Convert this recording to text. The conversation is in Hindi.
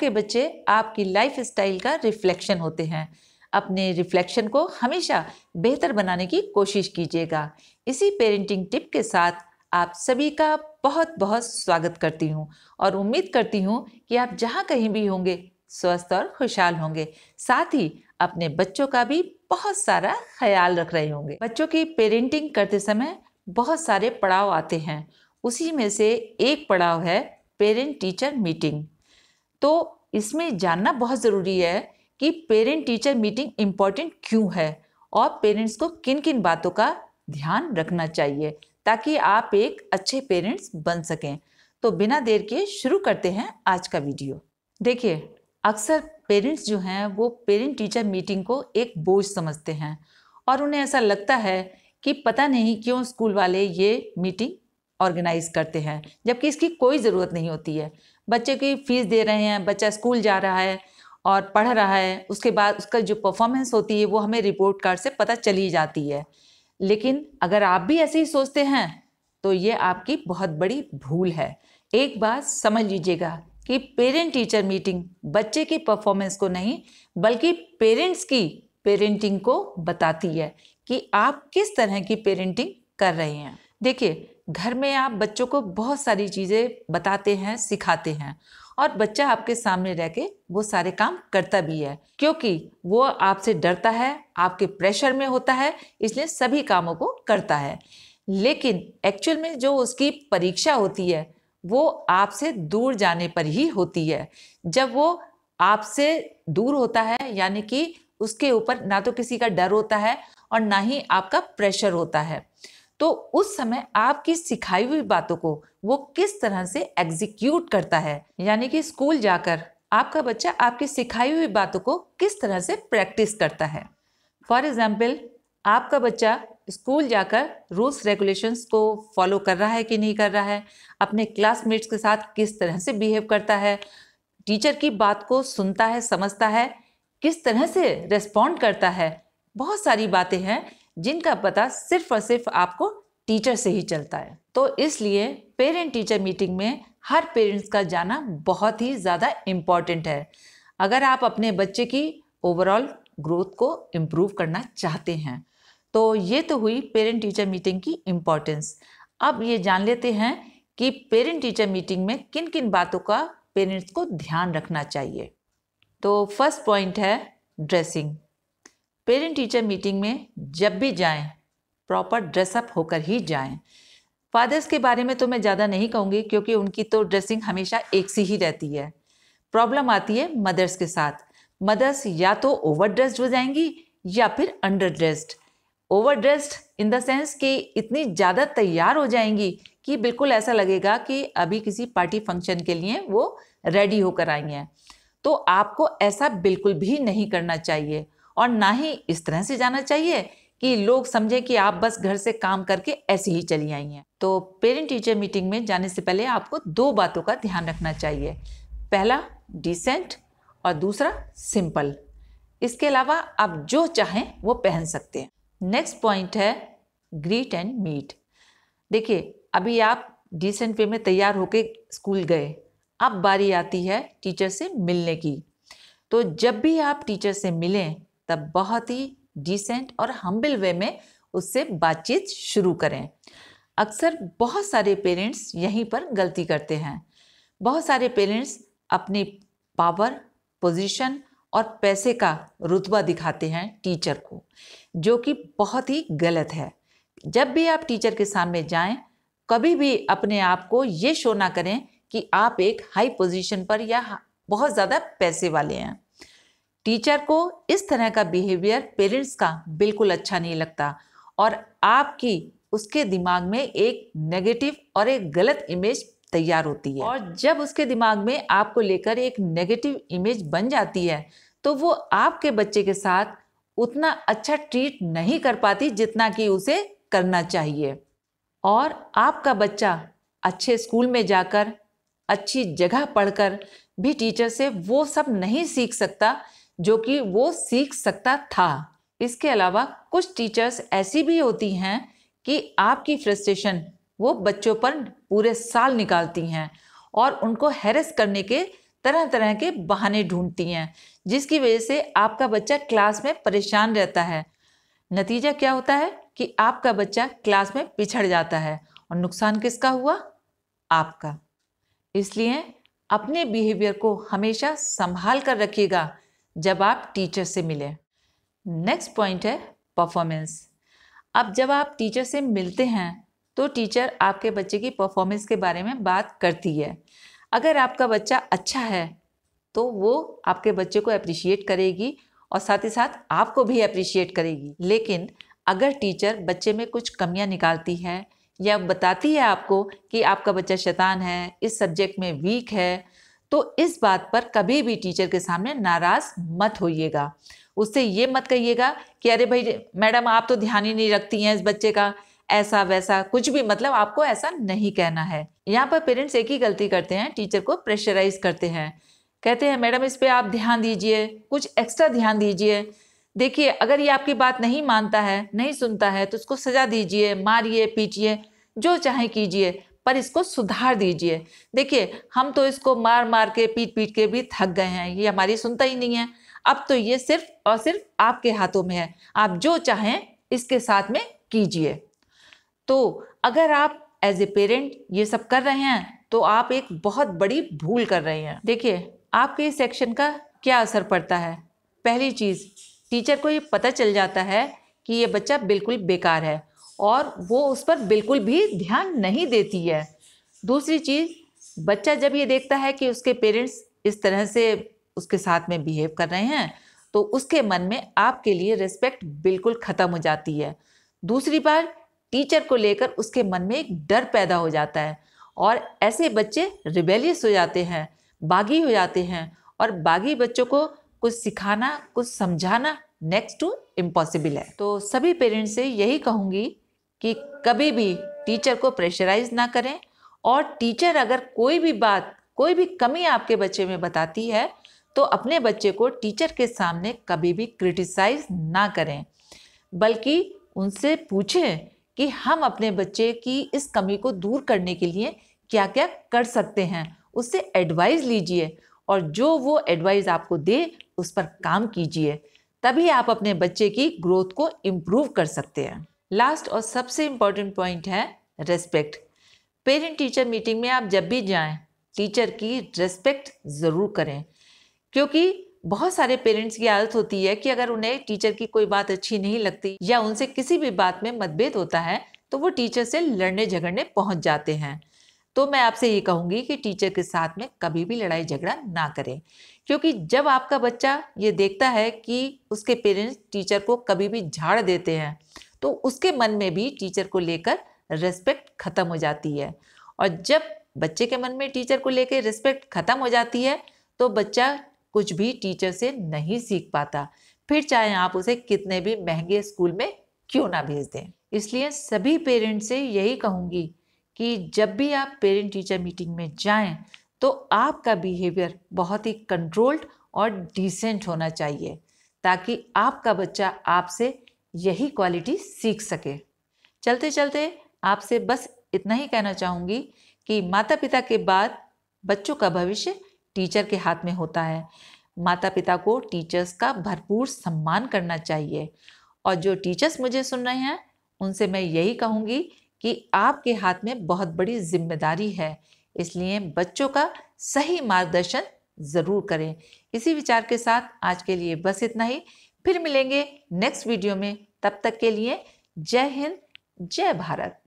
आपके बच्चे आपकी लाइफ स्टाइल का रिफ्लेक्शन होते हैं। अपने रिफ्लेक्शन को हमेशा बेहतर बनाने की कोशिश कीजिएगा। इसी पेरेंटिंग टिप के साथ आप सभी का बहुत बहुत स्वागत करती हूँ और उम्मीद करती हूँ कि आप जहाँ कहीं भी होंगे स्वस्थ और खुशहाल होंगे, साथ ही अपने बच्चों का भी बहुत सारा ख्याल रख रहे होंगे। बच्चों की पेरेंटिंग करते समय बहुत सारे पड़ाव आते हैं, उसी में से एक पड़ाव है पेरेंट टीचर मीटिंग। तो इसमें जानना बहुत ज़रूरी है कि पेरेंट टीचर मीटिंग इम्पॉर्टेंट क्यों है और पेरेंट्स को किन किन बातों का ध्यान रखना चाहिए ताकि आप एक अच्छे पेरेंट्स बन सकें। तो बिना देर के शुरू करते हैं आज का वीडियो। देखिए, अक्सर पेरेंट्स जो हैं वो पेरेंट टीचर मीटिंग को एक बोझ समझते हैं और उन्हें ऐसा लगता है कि पता नहीं क्यों स्कूल वाले ये मीटिंग ऑर्गेनाइज करते हैं, जबकि इसकी कोई ज़रूरत नहीं होती है। बच्चे की फ़ीस दे रहे हैं, बच्चा स्कूल जा रहा है और पढ़ रहा है, उसके बाद उसका जो परफॉर्मेंस होती है वो हमें रिपोर्ट कार्ड से पता चली जाती है। लेकिन अगर आप भी ऐसे ही सोचते हैं तो ये आपकी बहुत बड़ी भूल है। एक बात समझ लीजिएगा कि पेरेंट टीचर मीटिंग बच्चे की परफॉर्मेंस को नहीं बल्कि पेरेंट्स की पेरेंटिंग को बताती है कि आप किस तरह की पेरेंटिंग कर रहे हैं। देखिए, घर में आप बच्चों को बहुत सारी चीज़ें बताते हैं, सिखाते हैं और बच्चा आपके सामने रह के वो सारे काम करता भी है, क्योंकि वो आपसे डरता है, आपके प्रेशर में होता है, इसलिए सभी कामों को करता है। लेकिन एक्चुअल में जो उसकी परीक्षा होती है वो आपसे दूर जाने पर ही होती है। जब वो आपसे दूर होता है यानी कि उसके ऊपर ना तो किसी का डर होता है और ना ही आपका प्रेशर होता है, तो उस समय आपकी सिखाई हुई बातों को वो किस तरह से एग्जीक्यूट करता है, यानी कि स्कूल जाकर आपका बच्चा आपकी सिखाई हुई बातों को किस तरह से प्रैक्टिस करता है। फॉर एग्जाम्पल, आपका बच्चा स्कूल जाकर रूल्स रेगुलेशंस को फॉलो कर रहा है कि नहीं कर रहा है, अपने क्लासमेट्स के साथ किस तरह से बिहेव करता है, टीचर की बात को सुनता है, समझता है, किस तरह से रेस्पॉन्ड करता है। बहुत सारी बातें हैं जिनका पता सिर्फ और सिर्फ आपको टीचर से ही चलता है। तो इसलिए पेरेंट टीचर मीटिंग में हर पेरेंट्स का जाना बहुत ही ज़्यादा इम्पॉर्टेंट है अगर आप अपने बच्चे की ओवरऑल ग्रोथ को इम्प्रूव करना चाहते हैं। तो ये तो हुई पेरेंट टीचर मीटिंग की इम्पॉर्टेंस। अब ये जान लेते हैं कि पेरेंट टीचर मीटिंग में किन किन बातों का पेरेंट्स को ध्यान रखना चाहिए। तो फर्स्ट पॉइंट है ड्रेसिंग। पेरेंट टीचर मीटिंग में जब भी जाएं प्रॉपर ड्रेसअप होकर ही जाएं। फादर्स के बारे में तो मैं ज़्यादा नहीं कहूँगी क्योंकि उनकी तो ड्रेसिंग हमेशा एक सी ही रहती है। प्रॉब्लम आती है मदर्स के साथ। मदर्स या तो ओवर ड्रेस्ड हो जाएंगी या फिर under dressed. Over dressed in the sense कि इतनी ज़्यादा तैयार हो जाएंगी कि बिल्कुल ऐसा लगेगा कि अभी किसी पार्टी फंक्शन के लिए वो रेडी होकर आई हैं। तो आपको ऐसा बिल्कुल भी नहीं करना चाहिए और ना ही इस तरह से जाना चाहिए कि लोग समझें कि आप बस घर से काम करके ऐसे ही चली आई हैं। तो पेरेंट टीचर मीटिंग में जाने से पहले आपको दो बातों का ध्यान रखना चाहिए। पहला डिसेंट और दूसरा सिंपल। इसके अलावा आप जो चाहें वो पहन सकते हैं। नेक्स्ट पॉइंट है ग्रीट एंड मीट। देखिए, अभी आप डिसेंट वे में तैयार होके स्कूल गए, अब बारी आती है टीचर से मिलने की। तो जब भी आप टीचर से मिलें तब बहुत ही डिसेंट और हम्बल वे में उससे बातचीत शुरू करें। अक्सर बहुत सारे पेरेंट्स यहीं पर गलती करते हैं। बहुत सारे पेरेंट्स अपनी पावर, पोजीशन और पैसे का रुतबा दिखाते हैं टीचर को, जो कि बहुत ही गलत है। जब भी आप टीचर के सामने जाएं, कभी भी अपने आप को ये शो ना करें कि आप एक हाई पोजीशन पर या बहुत ज़्यादा पैसे वाले हैं। टीचर को इस तरह का बिहेवियर पेरेंट्स का बिल्कुल अच्छा नहीं लगता और आपकी उसके दिमाग में एक नेगेटिव और एक गलत इमेज तैयार होती है। और जब उसके दिमाग में आपको लेकर एक नेगेटिव इमेज बन जाती है तो वो आपके बच्चे के साथ उतना अच्छा ट्रीट नहीं कर पाती जितना कि उसे करना चाहिए। और आपका बच्चा अच्छे स्कूल में जाकर, अच्छी जगह पढ़कर भी टीचर से वो सब नहीं सीख सकता जो कि वो सीख सकता था। इसके अलावा कुछ टीचर्स ऐसी भी होती हैं कि आपकी फ्रस्ट्रेशन वो बच्चों पर पूरे साल निकालती हैं और उनको हैरेस करने के तरह तरह के बहाने ढूंढती हैं, जिसकी वजह से आपका बच्चा क्लास में परेशान रहता है। नतीजा क्या होता है कि आपका बच्चा क्लास में पिछड़ जाता है और नुकसान किसका हुआ? आपका। इसलिए अपने बिहेवियर को हमेशा संभाल कर रखिएगा जब आप टीचर से मिलें। नेक्स्ट पॉइंट है परफॉर्मेंस। अब जब आप टीचर से मिलते हैं तो टीचर आपके बच्चे की परफॉर्मेंस के बारे में बात करती है। अगर आपका बच्चा अच्छा है तो वो आपके बच्चे को अप्रिशिएट करेगी और साथ ही साथ आपको भी अप्रिशिएट करेगी। लेकिन अगर टीचर बच्चे में कुछ कमियां निकालती है या बताती है आपको कि आपका बच्चा शैतान है, इस सब्जेक्ट में वीक है, तो इस बात पर कभी भी टीचर के सामने नाराज मत होइएगा। उससे ये मत कहिएगा कि अरे भाई मैडम आप तो ध्यान ही नहीं रखती हैं इस बच्चे का, ऐसा वैसा कुछ भी, मतलब आपको ऐसा नहीं कहना है। यहाँ पर पेरेंट्स एक ही गलती करते हैं, टीचर को प्रेशराइज करते हैं। कहते हैं मैडम इस पे आप ध्यान दीजिए, कुछ एक्स्ट्रा ध्यान दीजिए। देखिए अगर ये आपकी बात नहीं मानता है, नहीं सुनता है, तो उसको सजा दीजिए, मारिए पीटिए, जो चाहे कीजिए, पर इसको सुधार दीजिए। देखिए हम तो इसको मार मार के पीट पीट के भी थक गए हैं, ये हमारी सुनता ही नहीं है। अब तो ये सिर्फ और सिर्फ आपके हाथों में है, आप जो चाहें इसके साथ में कीजिए। तो अगर आप एज ए पेरेंट ये सब कर रहे हैं तो आप एक बहुत बड़ी भूल कर रहे हैं। देखिए आपके इस एक्शन का क्या असर पड़ता है। पहली चीज़, टीचर को ये पता चल जाता है कि ये बच्चा बिल्कुल बेकार है और वो उस पर बिल्कुल भी ध्यान नहीं देती है। दूसरी चीज़, बच्चा जब ये देखता है कि उसके पेरेंट्स इस तरह से उसके साथ में बिहेव कर रहे हैं तो उसके मन में आपके लिए रिस्पेक्ट बिल्कुल ख़त्म हो जाती है। दूसरी बार टीचर को लेकर उसके मन में एक डर पैदा हो जाता है और ऐसे बच्चे रिबेलियस हो जाते हैं, बागी हो जाते हैं, और बागी बच्चों को कुछ सिखाना, कुछ समझाना नेक्स्ट टू इम्पॉसिबल है। तो सभी पेरेंट्स से यही कहूँगी कि कभी भी टीचर को प्रेशराइज ना करें, और टीचर अगर कोई भी बात, कोई भी कमी आपके बच्चे में बताती है तो अपने बच्चे को टीचर के सामने कभी भी क्रिटिसाइज ना करें, बल्कि उनसे पूछें कि हम अपने बच्चे की इस कमी को दूर करने के लिए क्या क्या कर सकते हैं। उससे एडवाइस लीजिए और जो वो एडवाइस आपको दे उस पर काम कीजिए, तभी आप अपने बच्चे की ग्रोथ को इम्प्रूव कर सकते हैं। लास्ट और सबसे इम्पॉर्टेंट पॉइंट है रेस्पेक्ट। पेरेंट टीचर मीटिंग में आप जब भी जाएं, टीचर की रेस्पेक्ट ज़रूर करें, क्योंकि बहुत सारे पेरेंट्स की आदत होती है कि अगर उन्हें टीचर की कोई बात अच्छी नहीं लगती या उनसे किसी भी बात में मतभेद होता है तो वो टीचर से लड़ने झगड़ने पहुंच जाते हैं। तो मैं आपसे ये कहूँगी कि टीचर के साथ में कभी भी लड़ाई झगड़ा ना करें, क्योंकि जब आपका बच्चा ये देखता है कि उसके पेरेंट्स टीचर को कभी भी झाड़ देते हैं तो उसके मन में भी टीचर को लेकर रिस्पेक्ट खत्म हो जाती है। और जब बच्चे के मन में टीचर को लेकर रिस्पेक्ट खत्म हो जाती है तो बच्चा कुछ भी टीचर से नहीं सीख पाता, फिर चाहे आप उसे कितने भी महंगे स्कूल में क्यों ना भेज दें। इसलिए सभी पेरेंट्स से यही कहूँगी कि जब भी आप पेरेंट टीचर मीटिंग में जाएं तो आपका बिहेवियर बहुत ही कंट्रोल्ड और डिसेंट होना चाहिए, ताकि आपका बच्चा आपसे यही क्वालिटी सीख सके। चलते चलते आपसे बस इतना ही कहना चाहूँगी कि माता पिता के बाद बच्चों का भविष्य टीचर के हाथ में होता है। माता पिता को टीचर्स का भरपूर सम्मान करना चाहिए। और जो टीचर्स मुझे सुन रहे हैं उनसे मैं यही कहूँगी कि आपके हाथ में बहुत बड़ी जिम्मेदारी है, इसलिए बच्चों का सही मार्गदर्शन ज़रूर करें। इसी विचार के साथ आज के लिए बस इतना ही। फिर मिलेंगे नेक्स्ट वीडियो में, तब तक के लिए जय हिंद, जय भारत।